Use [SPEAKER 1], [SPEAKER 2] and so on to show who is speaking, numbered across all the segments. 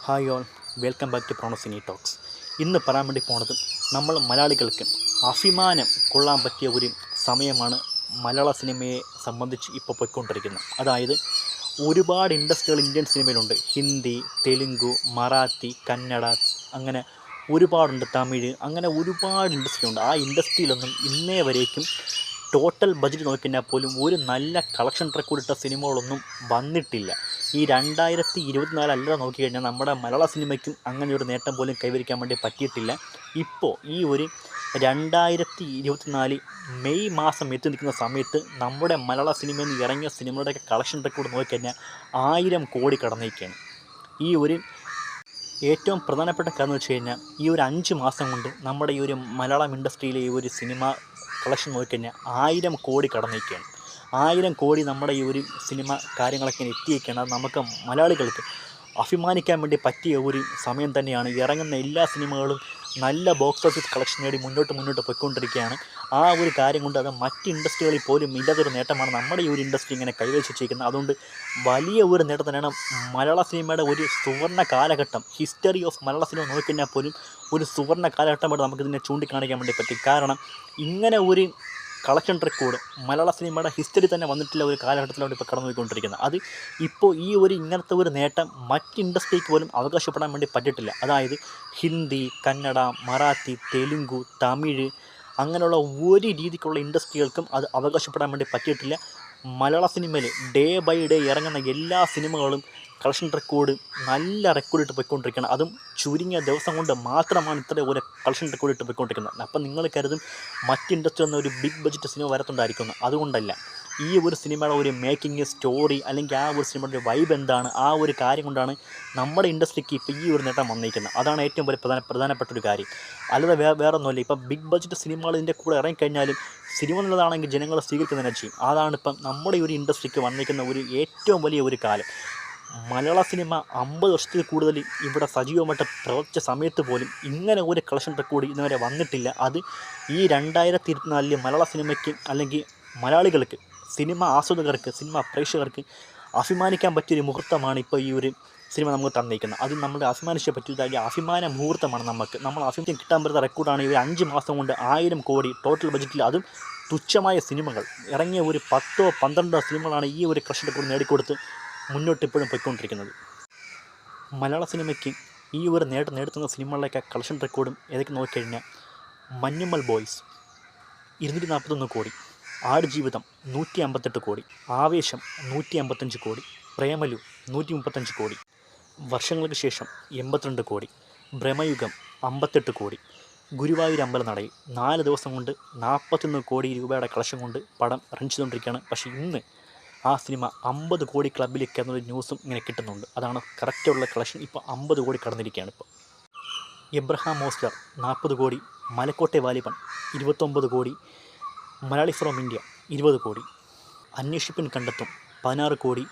[SPEAKER 1] Hi all, welcome back to പ്രോണസിനി talks. ഇന്ന് പറയാൻ വേണ്ടി പോണത് നമ്മൾ മലയാളികൾക്ക് അഭിമാനം കൊള്ളാൻ പറ്റിയ ഒരു സമയമാണ് മലയാള സിനിമയെ സംബന്ധിച്ച് ഇപ്പോൾ പോയിക്കൊണ്ടിരിക്കുന്നത്. അതായത് ഒരുപാട് ഇൻഡസ്ട്രികൾ ഇന്ത്യൻ സിനിമയിലുണ്ട്. ഹിന്ദി, തെലുങ്ക്, മറാത്തി, കന്നഡ, അങ്ങനെ ഒരുപാടുണ്ട്. തമിഴ്, അങ്ങനെ ഒരുപാട് ഇൻഡസ്ട്രി ഉണ്ട്. ആ ഇൻഡസ്ട്രിയിലൊന്നും ഇന്നേ വരേക്കും ടോട്ടൽ ബഡ്ജറ്റ് നോക്കിക്കഴിഞ്ഞാൽ പോലും ഒരു നല്ല കളക്ഷൻ റെക്കോർഡിട്ട സിനിമകളൊന്നും വന്നിട്ടില്ല. ഈ 2024 അല്ല നോക്കിക്കഴിഞ്ഞാൽ നമ്മുടെ മലയാള സിനിമയ്ക്കും അങ്ങനെ ഒരു നേട്ടം പോലും കൈവരിക്കാൻ വേണ്ടി പറ്റിയിട്ടില്ല. ഇപ്പോൾ ഈ ഒരു 2024 മെയ് മാസം എത്തി നിൽക്കുന്ന സമയത്ത് നമ്മുടെ മലയാള സിനിമയിൽ നിന്ന് ഇറങ്ങിയ സിനിമകളുടെയൊക്കെ കളക്ഷൻ റെക്കോർഡ് നോക്കിക്കഴിഞ്ഞാൽ 1000 കോടി കടന്നിരിക്കുകയാണ്. ഈ ഒരു ഏറ്റവും പ്രധാനപ്പെട്ട കാര്യം എന്ന് വെച്ച് കഴിഞ്ഞാൽ ഈ ഒരു 5 മാസം കൊണ്ട് നമ്മുടെ ഈ ഒരു മലയാളം ഇൻഡസ്ട്രിയിലെ ഈ ഒരു സിനിമ കളക്ഷൻ നോക്കിക്കഴിഞ്ഞാൽ 1000 കോടി കടന്നിരിക്കുകയാണ്. 1000 കോടി നമ്മുടെ ഈ ഒരു സിനിമ കാര്യങ്ങളൊക്കെ എത്തിയിരിക്കുകയാണ്. അത് നമുക്ക് മലയാളികൾക്ക് അഭിമാനിക്കാൻ വേണ്ടി പറ്റിയ ഒരു സമയം തന്നെയാണ്. ഇറങ്ങുന്ന എല്ലാ സിനിമകളും നല്ല ബോക്സ് ഓഫീസ് കളക്ഷൻ നേടി മുന്നോട്ട് പോയിക്കൊണ്ടിരിക്കുകയാണ്. ആ ഒരു കാര്യം കൊണ്ട് അത് മറ്റ് ഇൻഡസ്ട്രികളിൽ പോലും ഇല്ലാത്തൊരു നേട്ടമാണ് നമ്മുടെ ഈ ഒരു ഇൻഡസ്ട്രി ഇങ്ങനെ കൈവരിച്ചിരിക്കുന്നത്. അതുകൊണ്ട് വലിയ ഒരു നേട്ടം തന്നെയാണ് മലയാള സിനിമയുടെ ഒരു സുവർണ്ണ കാലഘട്ടം. ഹിസ്റ്ററി ഓഫ് മലയാള സിനിമ നോക്കിക്കഴിഞ്ഞാൽ പോലും ഒരു സുവർണ്ണ കാലഘട്ടമായിട്ട് നമുക്കിതിനെ ചൂണ്ടിക്കാണിക്കാൻ വേണ്ടി പറ്റും. കാരണം ഇങ്ങനെ ഒരു കളക്ഷൻ റെക്കോർഡ് മലയാള സിനിമയുടെ ഹിസ്റ്ററി തന്നെ വന്നിട്ടുള്ള ഒരു കാലഘട്ടത്തിലാണ് ഇപ്പോൾ കടന്നു പോയിക്കൊണ്ടിരിക്കുന്നത്. അത് ഇപ്പോൾ ഈ ഒരു ഇങ്ങനത്തെ ഒരു നേട്ടം മറ്റ് ഇൻഡസ്ട്രിക്ക് പോലും അവകാശപ്പെടാൻ വേണ്ടി പറ്റിയിട്ടില്ല. അതായത് ഹിന്ദി, കന്നഡ, മറാത്തി, തെലുങ്ക്, തമിഴ്, അങ്ങനെയുള്ള ഒരു രീതിക്കുള്ള ഇൻഡസ്ട്രികൾക്കും അത് അവകാശപ്പെടാൻ വേണ്ടി പറ്റിയിട്ടില്ല. മലയാള സിനിമയിൽ ഡേ ബൈ ഡേ ഇറങ്ങുന്ന എല്ലാ സിനിമകളും കളക്ഷൻ റെക്കോർഡ് നല്ല റെക്കോർഡിട്ട് പോയിക്കൊണ്ടിരിക്കുകയാണ്. അതും ചുരുങ്ങിയ ദിവസം കൊണ്ട് മാത്രമാണ് ഇത്ര ഒരു കളക്ഷൻ റെക്കോർഡിട്ട് പോയിക്കൊണ്ടിരിക്കുന്നത്. അപ്പം നിങ്ങൾ കരുതും മറ്റ് ഇൻഡസ്ട്രി ഒന്നും ഒരു ബിഗ് ബഡ്ജറ്റ് സിനിമ വരത്തുണ്ടായിരിക്കുന്നു. അതുകൊണ്ടല്ല. ഈ ഒരു സിനിമയുടെ ഒരു മേക്കിംഗ്, സ്റ്റോറി, അല്ലെങ്കിൽ ആ ഒരു സിനിമയുടെ വൈബ് എന്താണ്, ആ ഒരു കാര്യം കൊണ്ടാണ് നമ്മുടെ ഇൻഡസ്ട്രിക്ക് ഇപ്പോൾ ഈ ഒരു നേട്ടം വന്നിരിക്കുന്നത്. അതാണ് ഏറ്റവും വലിയ പ്രധാനപ്പെട്ട ഒരു കാര്യം. അല്ലാതെ വേറെ ഒന്നുമില്ല. ഇപ്പം ബിഗ് ബഡ്ജറ്റ് സിനിമകൾ ഇതിൻ്റെ കൂടെ ഇറങ്ങിക്കഴിഞ്ഞാലും സിനിമ നല്ലതാണെങ്കിൽ ജനങ്ങൾ സ്വീകരിക്കുന്നതിനെ ചെയ്യും. അതാണ് ഇപ്പം നമ്മുടെ ഈ ഒരു ഇൻഡസ്ട്രിക്ക് വന്നിരിക്കുന്ന ഒരു ഏറ്റവും വലിയ ഒരു കാലം. മലയാള സിനിമ 50 വർഷത്തിൽ കൂടുതൽ ഇവിടെ സജീവമായിട്ട് പ്രവർത്തിച്ച സമയത്ത് പോലും ഇങ്ങനെ ഒരു കളക്ഷൻ റെക്കോർഡ് ഇന്നുവരെ വന്നിട്ടില്ല. അത് ഈ 2024 മലയാള സിനിമയ്ക്ക്, അല്ലെങ്കിൽ മലയാളികൾക്ക്, സിനിമ ആസ്വാദകർക്ക്, സിനിമ പ്രേക്ഷകർക്ക് അഭിമാനിക്കാൻ പറ്റിയൊരു മുഹൂർത്തമാണ് ഇപ്പോൾ ഈ ഒരു സിനിമ നമുക്ക് തന്നിരിക്കുന്നത്. അത് നമ്മൾ അഭിമാനിച്ചേ പറ്റില്ല. അഭിമാന മുഹൂർത്തമാണ് നമ്മൾ അഭിമാനം കിട്ടാൻ പറ്റുന്ന റെക്കോർഡാണ് ഈ 5 മാസം കൊണ്ട് 1000 കോടി ടോട്ടൽ ബഡ്ജറ്റിൽ. അതും തുച്ഛമായ സിനിമകൾ ഇറങ്ങിയ ഒരു 10 12 സിനിമകളാണ് ഈ ഒരു കളക്ഷൻ റെക്കോർഡ് നേടിക്കൊടുത്ത് മുന്നോട്ട് ഇപ്പോഴും പോയിക്കൊണ്ടിരിക്കുന്നത്. മലയാള സിനിമയ്ക്ക് ഈ ഒരു നേടുന്ന സിനിമകളിലൊക്കെ കളക്ഷൻ റെക്കോർഡും ഏതൊക്കെ നോക്കിക്കഴിഞ്ഞാൽ മഞ്ഞുമ്മൽ ബോയ്സ് 241 കോടി, ആടുജീവിതം 158 കോടി, ആവേശം 155 കോടി, പ്രേമലു 135 കോടി, വർഷങ്ങൾക്ക് ശേഷം 82 കോടി, ഭ്രമയുഗം 58 കോടി, ഗുരുവായൂർ അമ്പലനടയിൽ 4 ദിവസം കൊണ്ട് 41 കോടി രൂപയുടെ കളക്ഷൻ കൊണ്ട് പടം റൺ ചെയ്തുകൊണ്ടിരിക്കുകയാണ്. പക്ഷേ ഇന്ന് ആ സിനിമ 50 കോടി ക്ലബ്ബിലേക്ക് എന്നൊരു ന്യൂസും ഇങ്ങനെ കിട്ടുന്നുണ്ട്. അതാണ് കറക്റ്റുള്ള കളക്ഷൻ. ഇപ്പോൾ 50 കോടി കടന്നിരിക്കുകയാണ്. ഇപ്പോൾ എബ്രഹാം മോസ്റ്റർ 40 കോടി, മലക്കോട്ടെ വാലിബൻ 29 കോടി, മലയാളി ഫ്രോം ഇന്ത്യ 20 കോടി, അന്വേഷിപ്പിൻ കണ്ടെത്തും 16 കോടി,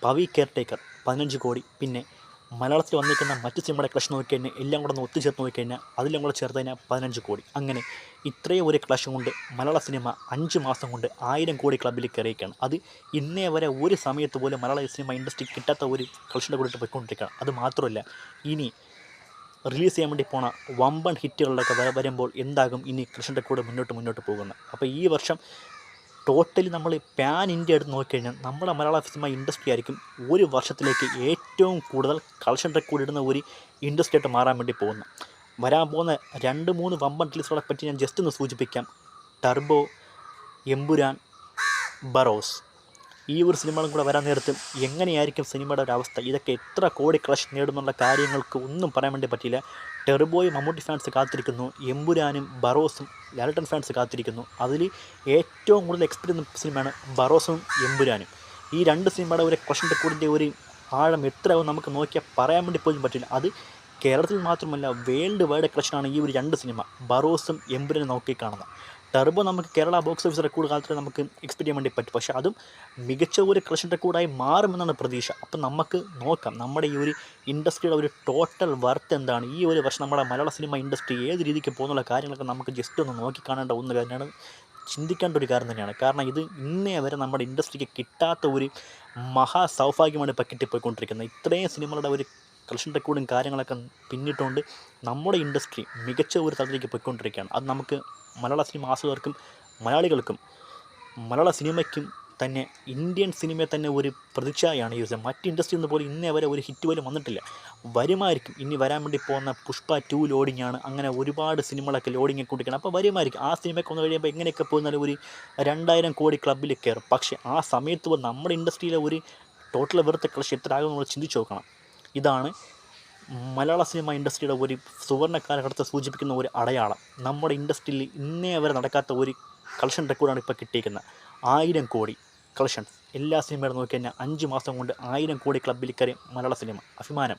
[SPEAKER 1] പവി കെയർടേക്കർ 15 കോടി. പിന്നെ മലയാളത്തിൽ വന്നിരിക്കുന്ന മറ്റ് സിനിമയുടെ കളക്ഷൻ നോക്കിക്കഴിഞ്ഞാൽ എല്ലാം കൂടെ ഒന്ന് ഒത്തുചേർത്ത് നോക്കിക്കഴിഞ്ഞാൽ അതിലും കൂടെ ചേർത്ത് കഴിഞ്ഞാൽ 15 കോടി. അങ്ങനെ ഇത്രയും ഒരു കളക്ഷൻ കൊണ്ട് മലയാള സിനിമ 5 മാസം കൊണ്ട് 1000 കോടി ക്ലബ്ബിൽ കയറിയിരിക്കുകയാണ്. അത് ഇന്നേ വരെ ഒരു സമയത്ത് പോലും മലയാള സിനിമ ഇൻഡസ്ട്രി കിട്ടാത്ത ഒരു കളക്ഷൻ്റെ കൂടിയിട്ട് പോയിക്കൊണ്ടിരിക്കുകയാണ്. അത് മാത്രമല്ല, ഇനി റിലീസ് ചെയ്യാൻ വേണ്ടി പോണ വമ്പൻ ഹിറ്റുകളിലൊക്കെ വരുമ്പോൾ എന്താകും ഇനി കളക്ഷൻ്റെ കൂടെ മുന്നോട്ട് പോകുന്നത്. അപ്പോൾ ഈ വർഷം ടോട്ടലി നമ്മൾ പാൻ ഇന്ത്യ എടുത്ത് നോക്കിക്കഴിഞ്ഞാൽ നമ്മുടെ മലയാള സിനിമ ഇൻഡസ്ട്രി ആയിരിക്കും ഒരു വർഷത്തിലേക്ക് ഏറ്റവും കൂടുതൽ കളക്ഷൻ റെക്കോർഡ് ഇടുന്ന ഒരു ഇൻഡസ്ട്രി ആയിട്ട് മാറാൻ വേണ്ടി പോകുന്നത്. വരാൻ പോകുന്ന 2-3 വമ്പൻ റിലീസുകളെ പറ്റി ഞാൻ ജസ്റ്റ് ഒന്ന് സൂചിപ്പിക്കാം. ടർബോ, എമ്പുരാൻ, ബറോസ്, ഈ ഒരു സിനിമകളും കൂടെ വരാൻ നേരത്ത് എങ്ങനെയായിരിക്കും സിനിമയുടെ ഒരു അവസ്ഥ, ഇതൊക്കെ എത്ര കോടി കളക്ഷൻ നേടുന്നുള്ള കാര്യങ്ങൾക്ക് ഒന്നും പറയാൻ വേണ്ടി പറ്റില്ല. ടെർബോയും മമ്മൂട്ടി ഫാൻസ് കാത്തിരിക്കുന്നു, എമ്പുരാനും ബറോസും ലാലേട്ടൻ ഫാൻസ് കാത്തിരിക്കുന്നു. അതിൽ ഏറ്റവും കൂടുതൽ എക്സ്പീരിയൻസ് സിനിമയാണ് ബറോസും എമ്പുരാനും. ഈ 2 സിനിമയുടെ ഒരു കളക്ഷൻ റെക്കോർഡിൻ്റെ ഒരു ആഴം എത്രയാവും നമുക്ക് നോക്കിയാൽ പറയാൻ വേണ്ടി പോലും പറ്റില്ല. അത് കേരളത്തിൽ മാത്രമല്ല വേൾഡ് വൈഡ് കളക്ഷനാണ് ഈ ഒരു 2 സിനിമ, ബറോസും എമ്പുരാനും നോക്കി കാണുന്നത്. ടർബോ നമുക്ക് കേരള ബോക്സ് ഓഫീസ് റെക്കോർഡ് കാലത്ത് നമുക്ക് എക്സ്പെക്ട് ചെയ്യാൻ വേണ്ടി പറ്റും. പക്ഷേ അതും മികച്ച ഒരു കളക്ഷൻ റെക്കോർഡായി മാറുമെന്നാണ് പ്രതീക്ഷ. അപ്പം നമുക്ക് നോക്കാം നമ്മുടെ ഈ ഒരു ഇൻഡസ്ട്രിയുടെ ഒരു ടോട്ടൽ വർത്ത് എന്താണ്, ഈ ഒരു വർഷം നമ്മുടെ മലയാള സിനിമ ഇൻഡസ്ട്രി ഏത് രീതിക്ക് പോകുന്നുള്ള കാര്യങ്ങളൊക്കെ നമുക്ക് ജസ്റ്റ് ഒന്ന് നോക്കി കാണേണ്ട ഒന്ന് തന്നെയാണ്, ചിന്തിക്കേണ്ട ഒരു കാര്യം തന്നെയാണ്. കാരണം ഇത് ഇന്നേ വരെ നമ്മുടെ ഇൻഡസ്ട്രിക്ക് കിട്ടാത്ത ഒരു മഹാ സൗഭാഗ്യമാണ് ഇപ്പോൾ കിട്ടിപ്പോയിക്കൊണ്ടിരിക്കുന്നത്. ഇത്രയും സിനിമകളുടെ ഒരു കളക്ഷൻ റെക്കോർഡും കാര്യങ്ങളൊക്കെ പിന്നിട്ടുകൊണ്ട് നമ്മുടെ ഇൻഡസ്ട്രി മികച്ച ഒരു തലത്തിലേക്ക് പോയിക്കൊണ്ടിരിക്കുകയാണ്. അത് നമുക്ക് മലയാള സിനിമ ആസ്വാദകർക്കും മലയാളികൾക്കും മലയാള സിനിമയ്ക്കും തന്നെ ഇന്ത്യൻ സിനിമയെ തന്നെ ഒരു പ്രതിച്ഛായയാണ് ഈ വിഷയം. മറ്റ് ഇൻഡസ്ട്രിയിൽ നിന്ന് പോലും ഇന്നേ വരെ ഒരു ഹിറ്റ് പോലും വന്നിട്ടില്ല. വരുമായിരിക്കും, ഇനി വരാൻ വേണ്ടി പോകുന്ന പുഷ്പ 2 ലോഡിങ്ങാണ്. അങ്ങനെ ഒരുപാട് സിനിമകളൊക്കെ ലോഡിങ്ങൊക്കെ കൊണ്ടിരിക്കണം. അപ്പോൾ വരുമായിരിക്കും. ആ സിനിമയൊക്കെ വന്നു കഴിയുമ്പോൾ എങ്ങനെയൊക്കെ പോകുന്നാലും ഒരു 2000 കോടി ക്ലബ്ബിൽ കയറും. പക്ഷേ ആ സമയത്ത് നമ്മുടെ ഇൻഡസ്ട്രിയിലെ ഒരു ടോട്ടൽ വെറുതെ കളക്ഷൻ എത്ര ആകും നമ്മൾ ചിന്തിച്ച് നോക്കണം. ഇതാണ് മലയാള സിനിമ ഇൻഡസ്ട്രിയുടെ ഒരു സുവർണ്ണ കാലഘട്ടത്തെ സൂചിപ്പിക്കുന്ന ഒരു അടയാളം. നമ്മുടെ ഇൻഡസ്ട്രിയിൽ ഇന്നേ വരെ നടക്കാത്ത ഒരു കളക്ഷൻ റെക്കോർഡാണ് ഇപ്പോൾ കിട്ടിയിരിക്കുന്നത്. 1000 കോടി കളക്ഷൻസ് എല്ലാ സിനിമകളും നോക്കി കഴിഞ്ഞാൽ 5 മാസം കൊണ്ട് 1000 കോടി ക്ലബ്ബിൽ കയറി മലയാള സിനിമ. അഭിമാനം.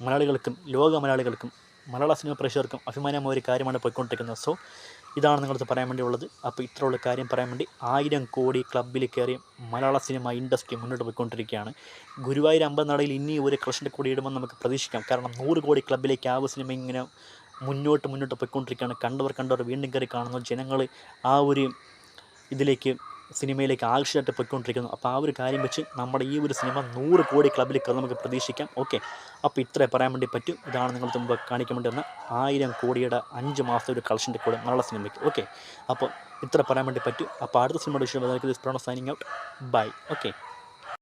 [SPEAKER 1] മലയാളികൾക്കും ലോക മലയാളികൾക്കും മലയാള സിനിമ പ്രേക്ഷകർക്കും അഭിമാനമായ ഒരു കാര്യമാണ് പോയിക്കൊണ്ടിരിക്കുന്നത്. സോ ഇതാണ് നിങ്ങളടുത്ത് പറയാൻ വേണ്ടിയുള്ളത്. അപ്പോൾ ഇത്രയുള്ള കാര്യം പറയാൻ വേണ്ടി 1000 കോടി ക്ലബ്ബിൽ കയറി മലയാള സിനിമ ഇൻഡസ്ട്രി മുന്നോട്ട് പോയിക്കൊണ്ടിരിക്കുകയാണ്. ഗുരുവായൂർ അമ്പലനടയിൽ ഇനി ഒരു കളക്ഷൻ കൂടി ഇടുമെന്ന് നമുക്ക് പ്രതീക്ഷിക്കാം. കാരണം 100 കോടി ക്ലബ്ബിലേക്ക് ആ സിനിമ ഇങ്ങനെ മുന്നോട്ട് പോയിക്കൊണ്ടിരിക്കുകയാണ്. കണ്ടവർ വീണ്ടും കയറി കാണുന്നു. ജനങ്ങൾ ആ ഒരു ഇതിലേക്ക് സിനിമയിലേക്ക് ആകർഷകമായിട്ട് പോയിക്കൊണ്ടിരിക്കുന്നു. അപ്പോൾ ആ ഒരു കാര്യം വെച്ച് നമ്മുടെ ഈ ഒരു സിനിമ 100 കോടി ക്ലബ്ബിൽ കയറി നമുക്ക് പ്രതീക്ഷിക്കാം. ഓക്കെ, അപ്പോൾ ഇത്രേ പറയാൻ വേണ്ടി പറ്റും. ഇതാണ് നിങ്ങൾ മുമ്പ് കാണിക്കാൻ വേണ്ടി വന്ന 1000 കോടിയുടെ 5 മാസം ഒരു കളക്ഷൻ്റെ കൂടെ മലയാള സിനിമയ്ക്ക്. ഓക്കെ, അപ്പോൾ ഇത്ര പറയാൻ വേണ്ടി പറ്റും. അപ്പോൾ അടുത്ത സിനിമയുടെ വിഷയം സൈനിങ് ഔട്ട്. ബൈ. ഓക്കെ.